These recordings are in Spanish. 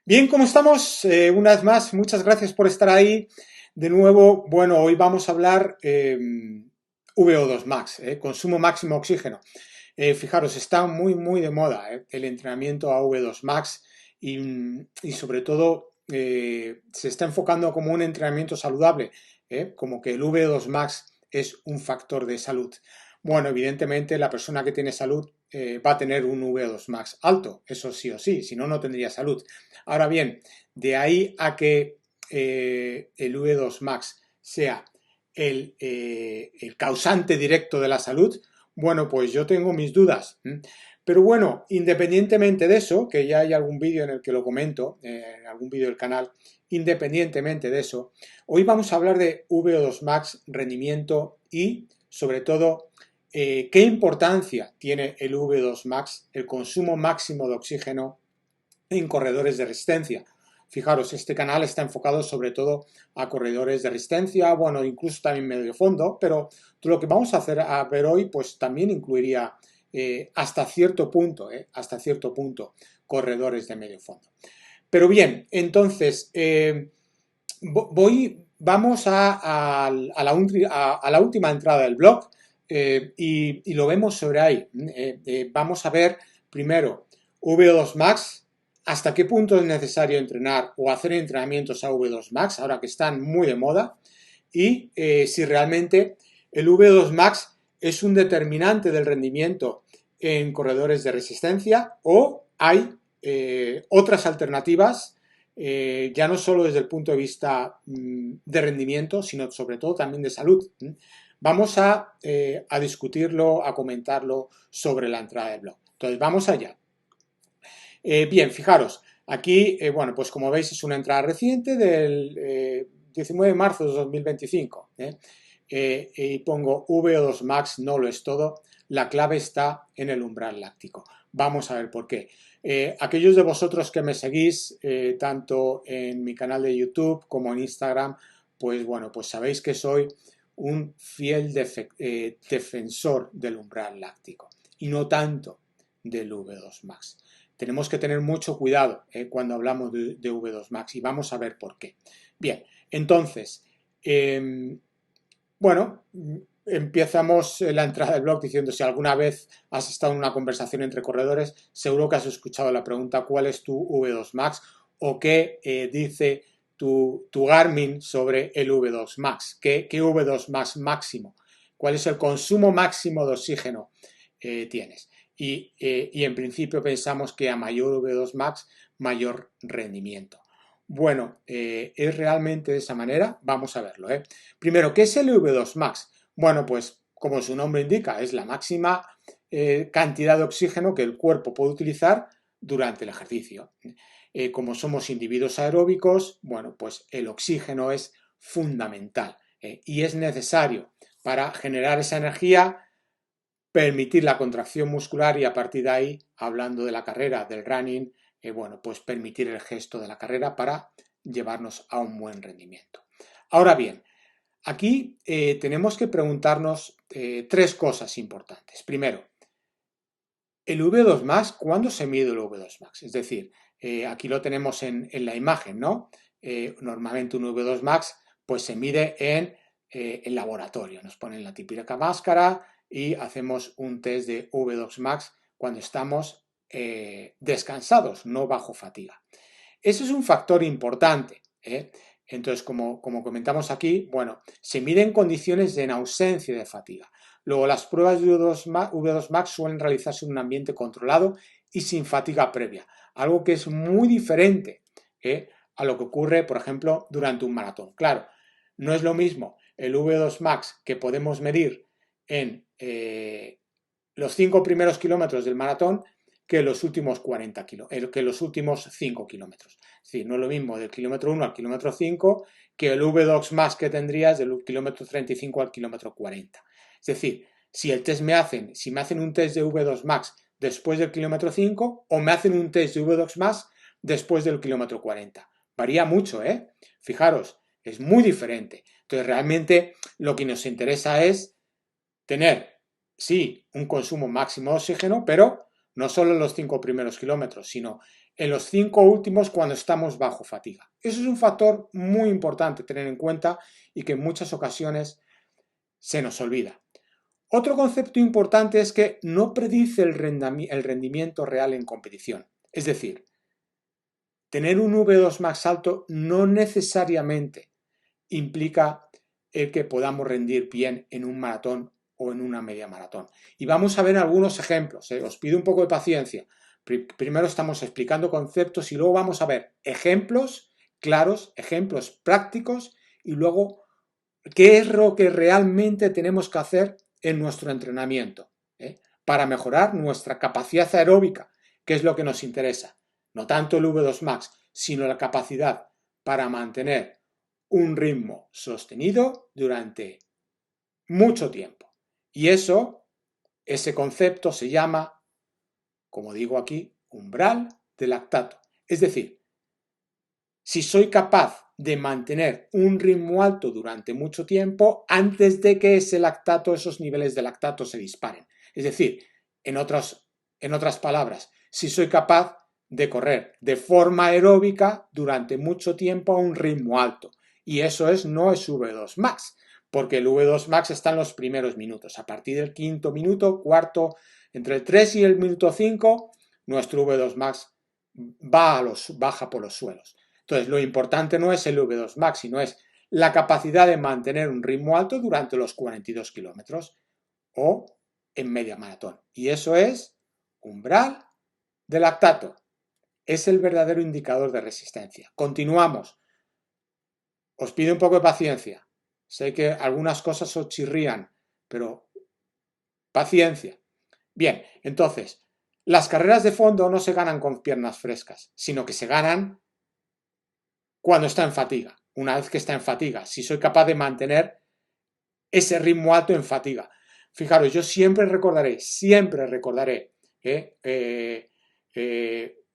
Bien, ¿cómo estamos? Una vez más, muchas gracias por estar ahí. De nuevo, bueno, hoy vamos a hablar VO2 Max, consumo máximo de oxígeno. Fijaros, está muy de moda el entrenamiento a V2 Max y sobre todo se está enfocando como un entrenamiento saludable, como que el V2 Max es un factor de salud. Bueno, evidentemente la persona que tiene salud va a tener un V2 Max alto, eso sí o sí, si no, no tendría salud. Ahora bien, de ahí a que el V2 Max sea el causante directo de la salud, bueno, pues yo tengo mis dudas. Pero bueno, independientemente de eso, que ya hay algún vídeo en el que lo comento, en algún vídeo del canal, independientemente de eso, hoy vamos a hablar de VO2 Max, rendimiento y, sobre todo, qué importancia tiene el V2 Max, el consumo máximo de oxígeno en corredores de resistencia. Fijaros, este canal está enfocado sobre todo a corredores de resistencia, bueno, incluso también medio fondo, pero lo que vamos a hacer a ver hoy, pues también incluiría hasta cierto punto, corredores de medio fondo. Pero bien, entonces, vamos a la última entrada del blog y lo vemos sobre ahí. Vamos a ver primero VO2 Max, hasta qué punto es necesario entrenar o hacer entrenamientos a V2 Max, ahora que están muy de moda, y si realmente el V2 Max es un determinante del rendimiento en corredores de resistencia o hay otras alternativas, ya no solo desde el punto de vista de rendimiento, sino sobre todo también de salud. Vamos a discutirlo, a comentarlo sobre la entrada del blog. Entonces, vamos allá. Bien, fijaros, aquí, bueno, pues como veis es una entrada reciente del 19 de marzo de 2025. Y pongo VO2 Max, no lo es todo. La clave está en el umbral láctico. Vamos a ver por qué. Aquellos de vosotros que me seguís, tanto en mi canal de YouTube como en Instagram, pues bueno, pues sabéis que soy un fiel defensor del umbral láctico y no tanto del V2 Max. Tenemos que tener mucho cuidado cuando hablamos de V2 Max y vamos a ver por qué. Bien, entonces, bueno, empezamos la entrada del blog diciendo si alguna vez has estado en una conversación entre corredores, seguro que has escuchado la pregunta ¿cuál es tu V2 Max? O qué dice tu Garmin sobre el V2 Max. ¿Qué V2 Max máximo? ¿Cuál es el consumo máximo de oxígeno tienes? Y en principio pensamos que a mayor V2 Max, mayor rendimiento. Bueno, ¿es realmente de esa manera? Vamos a verlo. Primero, ¿qué es el V2 Max? Bueno, pues como su nombre indica, es la máxima cantidad de oxígeno que el cuerpo puede utilizar durante el ejercicio. Como somos individuos aeróbicos, bueno, pues el oxígeno es fundamental y es necesario para generar esa energía, permitir la contracción muscular y a partir de ahí, hablando de la carrera, del running, bueno, pues permitir el gesto de la carrera para llevarnos a un buen rendimiento. Ahora bien, aquí tenemos que preguntarnos tres cosas importantes. Primero, el V2 Max, ¿cuándo se mide el V2 Max? Es decir, aquí lo tenemos en la imagen, ¿no? Normalmente un V2 Max pues se mide en el laboratorio. Nos ponen la típica máscara y hacemos un test de V2 Max cuando estamos descansados, no bajo fatiga. Eso es un factor importante. Entonces, como comentamos aquí, bueno, se mide en condiciones en ausencia de fatiga. Luego, las pruebas de V2 Max suelen realizarse en un ambiente controlado y sin fatiga previa, algo que es muy diferente a lo que ocurre, por ejemplo, durante un maratón. Claro, no es lo mismo el V2 Max que podemos medir en los 5 primeros kilómetros del maratón que los últimos 40 que los últimos 5 kilómetros. Es decir, no es lo mismo del kilómetro 1 al kilómetro 5 que el V2 Max que tendrías del kilómetro 35 al kilómetro 40. Es decir, si me hacen un test de V2 Max después del kilómetro 5 o me hacen un test de V2 Max después del kilómetro 40. Varía mucho, ¿eh? Fijaros, es muy diferente. Entonces, realmente lo que nos interesa es tener, sí, un consumo máximo de oxígeno, pero no solo en los 5 primeros kilómetros, sino en los 5 últimos cuando estamos bajo fatiga. Eso es un factor muy importante tener en cuenta y que en muchas ocasiones se nos olvida. Otro concepto importante es que no predice el rendimiento real en competición. Es decir, tener un V2 Max alto no necesariamente implica el que podamos rendir bien en un maratón o en una media maratón. Y vamos a ver algunos ejemplos. Os pido un poco de paciencia. Primero estamos explicando conceptos y luego vamos a ver ejemplos claros, ejemplos prácticos y luego qué es lo que realmente tenemos que hacer en nuestro entrenamiento para mejorar nuestra capacidad aeróbica, que es lo que nos interesa. No tanto el V2 Max, sino la capacidad para mantener un ritmo sostenido durante mucho tiempo. Y ese concepto se llama, como digo aquí, umbral de lactato. Es decir, si soy capaz de mantener un ritmo alto durante mucho tiempo antes de que esos niveles de lactato se disparen. Es decir, en otras palabras, si soy capaz de correr de forma aeróbica durante mucho tiempo a un ritmo alto. Y eso no es V2 Max, porque el V2 Max está en los primeros minutos. A partir del quinto minuto, cuarto, entre el 3 y el minuto 5, nuestro V2 Max baja por los suelos. Entonces, lo importante no es el V2 Max, sino es la capacidad de mantener un ritmo alto durante los 42 kilómetros o en media maratón. Y eso es umbral de lactato. Es el verdadero indicador de resistencia. Continuamos. Os pido un poco de paciencia. Sé que algunas cosas os chirrían, pero paciencia. Bien, entonces, las carreras de fondo no se ganan con piernas frescas, sino que se ganan cuando está en fatiga. Una vez que está en fatiga, si soy capaz de mantener ese ritmo alto en fatiga. Fijaros, yo siempre recordaré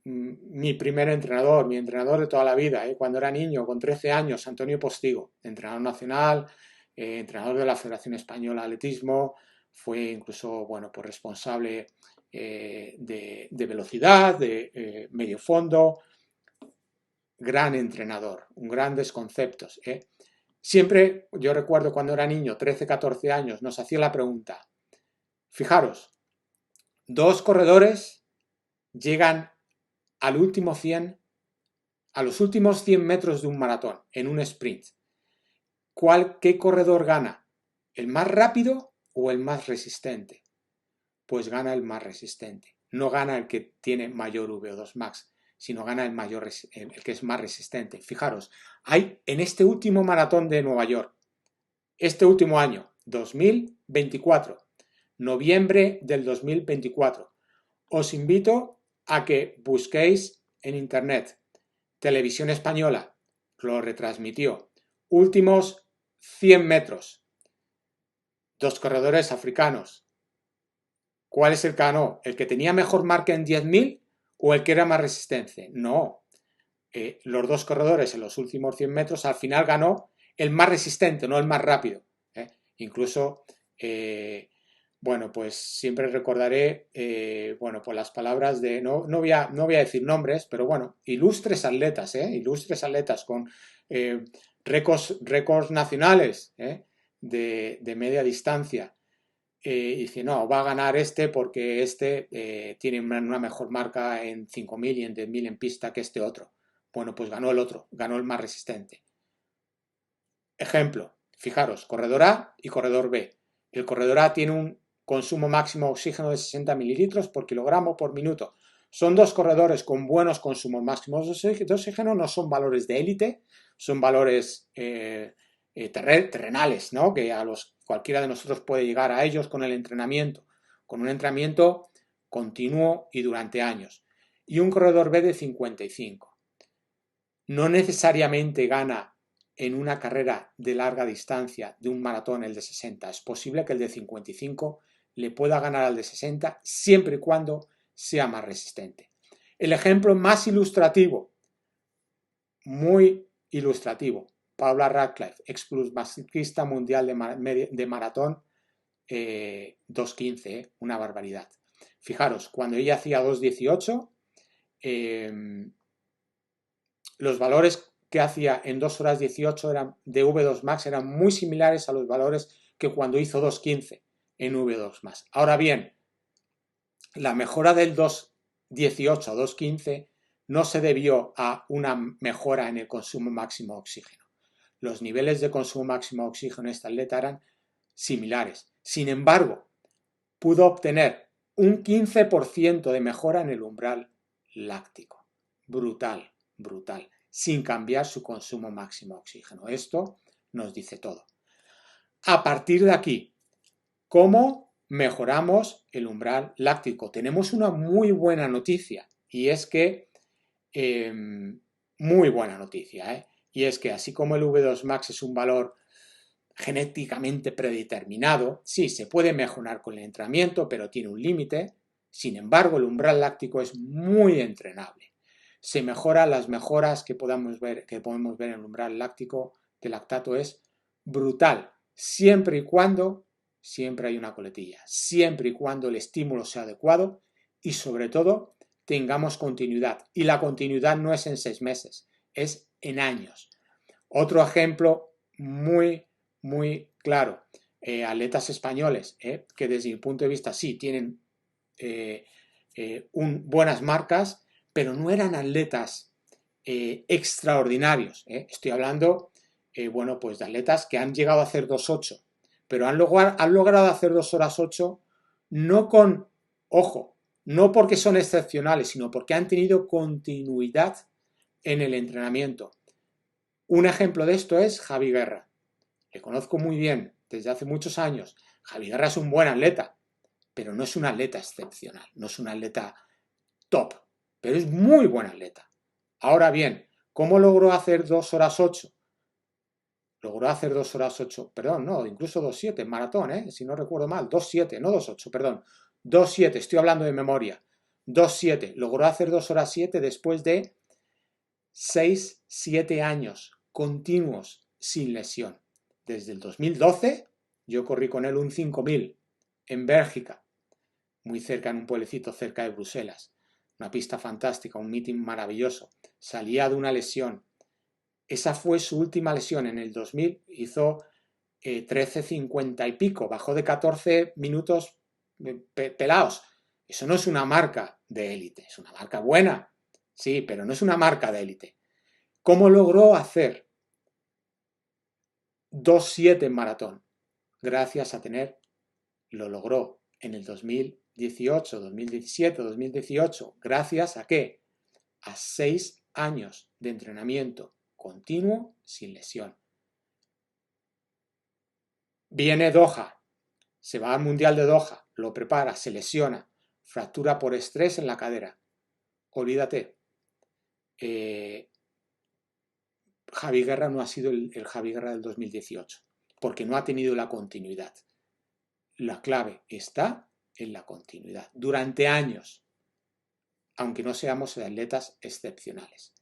mi primer entrenador, mi entrenador de toda la vida, cuando era niño, con 13 años, Antonio Postigo, entrenador nacional, entrenador de la Federación Española de Atletismo, fue incluso, bueno, pues responsable de velocidad, de medio fondo, gran entrenador, un grandes conceptos. Siempre, yo recuerdo cuando era niño, 13, 14 años, nos hacía la pregunta, fijaros, dos corredores llegan al último 100, a los últimos 100 metros de un maratón, en un sprint. ¿Qué corredor gana? ¿El más rápido o el más resistente? Pues gana el más resistente. No gana el que tiene mayor VO2 max, sino gana el que es más resistente. Fijaros, hay en este último maratón de Nueva York, este último año, 2024, noviembre del 2024, os invito a que busquéis en internet, Televisión Española lo retransmitió, últimos 100 metros, dos corredores africanos. ¿Cuál es el que ganó? ¿El que tenía mejor marca en 10.000 o el que era más resistente? No. Los dos corredores en los últimos 100 metros al final ganó el más resistente, no el más rápido. Incluso, bueno, pues siempre recordaré, bueno, pues las palabras de, no voy a decir nombres, pero bueno, ilustres atletas con récords nacionales de media distancia. Y dice, no, va a ganar este porque este tiene una mejor marca en 5.000 y en 10.000 en pista que este otro. Bueno, pues ganó el otro, ganó el más resistente. Ejemplo, fijaros, corredor A y corredor B. El corredor A tiene un consumo máximo de oxígeno de 60 mililitros por kilogramo por minuto. Son dos corredores con buenos consumos máximos de oxígeno, no son valores de élite, son valores terrenales, ¿no? Que cualquiera de nosotros puede llegar a ellos con el entrenamiento, con un entrenamiento continuo y durante años. Y un corredor B de 55. No necesariamente gana en una carrera de larga distancia de un maratón el de 60. Es posible que el de 55 le pueda ganar al de 60 siempre y cuando sea más resistente. El ejemplo más ilustrativo, muy ilustrativo, Paula Radcliffe, ex plusmarquista mundial de maratón, 2.15, una barbaridad. Fijaros, cuando ella hacía 2:18, los valores que hacía en 2 horas 18 de V2 Max eran muy similares a los valores que cuando hizo 2:15 en V2 Max. Ahora bien, la mejora del 2:18 a 2:15 no se debió a una mejora en el consumo máximo de oxígeno. Los niveles de consumo máximo de oxígeno en esta atleta eran similares. Sin embargo, pudo obtener un 15% de mejora en el umbral láctico. Brutal, brutal, sin cambiar su consumo máximo de oxígeno. Esto nos dice todo. A partir de aquí, ¿cómo mejoramos el umbral láctico? Tenemos una muy buena noticia y es que, muy buena noticia, y es que así como el V2 Max es un valor genéticamente predeterminado, sí, se puede mejorar con el entrenamiento, pero tiene un límite. Sin embargo, el umbral láctico es muy entrenable. Se mejora, las mejoras que podemos ver en el umbral láctico de lactato es brutal, siempre y cuando, siempre hay una coletilla, siempre y cuando el estímulo sea adecuado y sobre todo tengamos continuidad. Y la continuidad no es en 6 meses, es en años. Otro ejemplo muy claro, atletas españoles que desde mi punto de vista sí tienen buenas marcas, pero no eran atletas extraordinarios. Estoy hablando, bueno, pues de atletas que han llegado a hacer 2:8, pero han logrado hacer 2 horas 8 no con, ojo, no porque son excepcionales, sino porque han tenido continuidad en el entrenamiento. Un ejemplo de esto es Javi Guerra. Le conozco muy bien desde hace muchos años. Javi Guerra es un buen atleta, pero no es un atleta excepcional, no es un atleta top, pero es muy buen atleta. Ahora bien, ¿cómo logró hacer 2 horas 8? Logró hacer 2 horas 8, perdón, no, incluso 2:7 en maratón, si no recuerdo mal, 2:7, no 2:8, perdón, 2:7, estoy hablando de memoria, 2:7, logró hacer 2 horas 7 después de 6-7 años continuos sin lesión. Desde el 2012 yo corrí con él un 5000 en Bélgica, muy cerca, en un pueblecito cerca de Bruselas. Una pista fantástica, un meeting maravilloso. Salía de una lesión. Esa fue su última lesión. En el 2000 hizo 13:50 y pico. Bajó de 14 minutos pelados. Eso no es una marca de élite. Es una marca buena, sí, pero no es una marca de élite. ¿Cómo logró hacer 2:7 en maratón? Gracias a tener, lo logró en el 2018, 2017, 2018. ¿Gracias a qué? A 6 años de entrenamiento continuo sin lesión. Viene Doha, se va al Mundial de Doha, lo prepara, se lesiona, fractura por estrés en la cadera. Olvídate. Javi Guerra no ha sido el Javi Guerra del 2018, porque no ha tenido la continuidad. La clave está en la continuidad, durante años, aunque no seamos atletas excepcionales.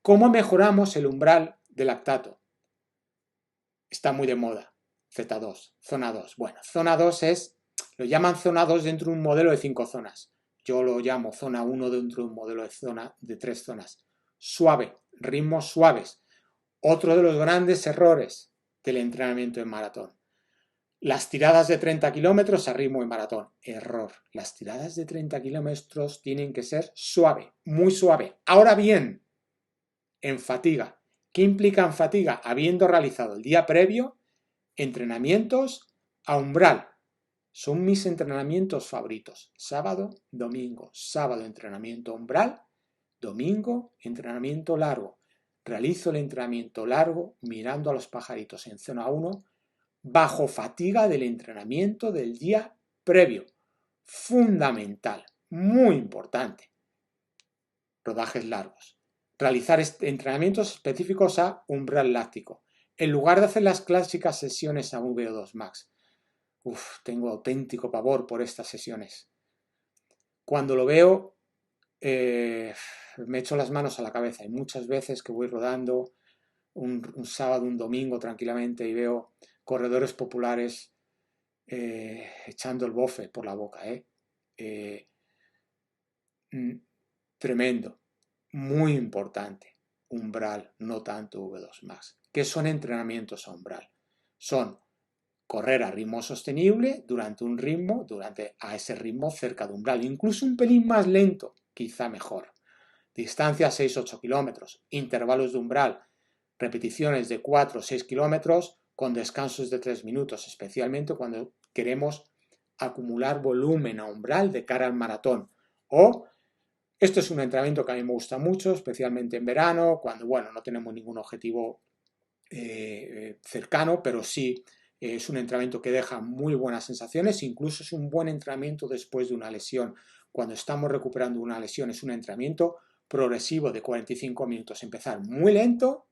¿Cómo mejoramos el umbral de lactato? Está muy de moda. Z2, zona 2. Bueno, zona 2 lo llaman zona 2 dentro de un modelo de 5 zonas. Yo lo llamo zona 1 dentro de un modelo de 3 zonas. Suave, ritmos suaves. Otro de los grandes errores del entrenamiento en maratón. Las tiradas de 30 kilómetros a ritmo de maratón. Error. Las tiradas de 30 kilómetros tienen que ser suave, muy suave. Ahora bien, en fatiga. ¿Qué implica en fatiga? Habiendo realizado el día previo entrenamientos a umbral. Son mis entrenamientos favoritos. Sábado, domingo. Sábado, entrenamiento umbral. Domingo, entrenamiento largo. Realizo el entrenamiento largo mirando a los pajaritos en zona 1 bajo fatiga del entrenamiento del día previo. Fundamental, muy importante. Rodajes largos. Realizar entrenamientos específicos a umbral láctico. En lugar de hacer las clásicas sesiones a VO2 Max. Tengo auténtico pavor por estas sesiones. Cuando lo veo, me echo las manos a la cabeza. Hay muchas veces que voy rodando un sábado, un domingo tranquilamente y veo corredores populares echando el bofe por la boca. tremendo, muy importante, umbral, no tanto V2 Max. ¿Qué son entrenamientos a umbral? Son correr a ritmo sostenible a ese ritmo cerca de umbral, incluso un pelín más lento, quizá mejor. Distancia 6-8 kilómetros, intervalos de umbral, repeticiones de 4 o 6 kilómetros con descansos de 3 minutos, especialmente cuando queremos acumular volumen a umbral de cara al maratón. O esto es un entrenamiento que a mí me gusta mucho, especialmente en verano, cuando no tenemos ningún objetivo cercano, pero sí es un entrenamiento que deja muy buenas sensaciones, incluso es un buen entrenamiento después de una lesión. Cuando estamos recuperando una lesión es un entrenamiento progresivo de 45 minutos, empezar muy lento,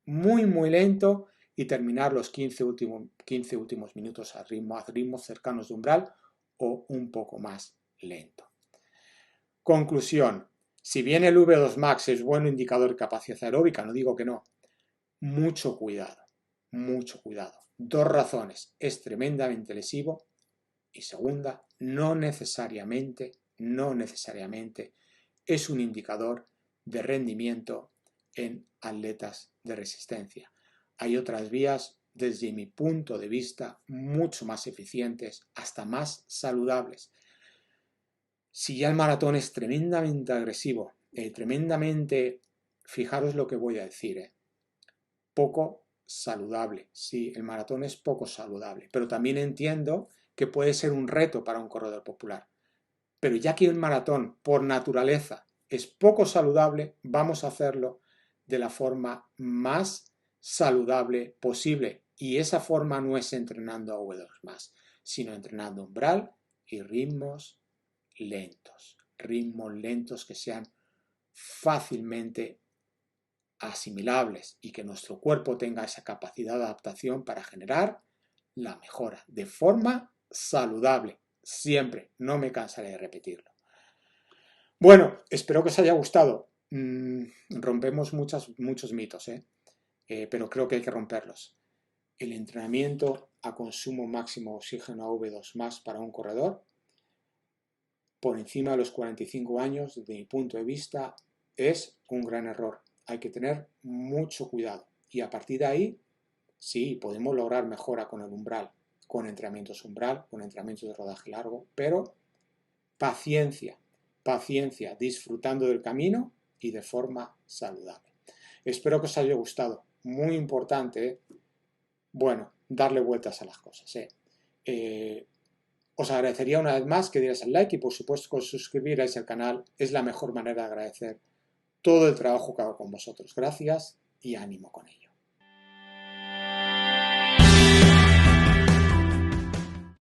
muy lento y terminar los 15 últimos minutos a ritmos cercanos de umbral o un poco más lento. Conclusión, si bien el V2 Max es buen indicador de capacidad aeróbica, no digo que no, mucho cuidado, mucho cuidado. 2 razones, es tremendamente lesivo y segunda, no necesariamente es un indicador de rendimiento en atletas de resistencia. Hay otras vías, desde mi punto de vista, mucho más eficientes, hasta más saludables. Si ya el maratón es tremendamente agresivo, fijaros lo que voy a decir, poco saludable. Sí, el maratón es poco saludable, pero también entiendo que puede ser un reto para un corredor popular. Pero ya que el maratón, por naturaleza, es poco saludable, vamos a hacerlo de la forma más saludable posible. Y esa forma no es entrenando a V2+, sino entrenando umbral y ritmos lentos que sean fácilmente asimilables y que nuestro cuerpo tenga esa capacidad de adaptación para generar la mejora de forma saludable. Siempre, no me cansaré de repetirlo. Bueno, espero que os haya gustado. Rompemos muchos mitos, pero creo que hay que romperlos. El entrenamiento a consumo máximo de oxígeno a V2+ para un corredor por encima de los 45 años, desde mi punto de vista, es un gran error. Hay que tener mucho cuidado. Y a partir de ahí, sí, podemos lograr mejora con el umbral, con entrenamientos umbral, con entrenamientos de rodaje largo, pero paciencia, disfrutando del camino y de forma saludable. Espero que os haya gustado. Muy importante, darle vueltas a las cosas. Os agradecería una vez más que dierais el like y por supuesto que os suscribierais al canal. Es la mejor manera de agradecer todo el trabajo que hago con vosotros. Gracias y ánimo con ello.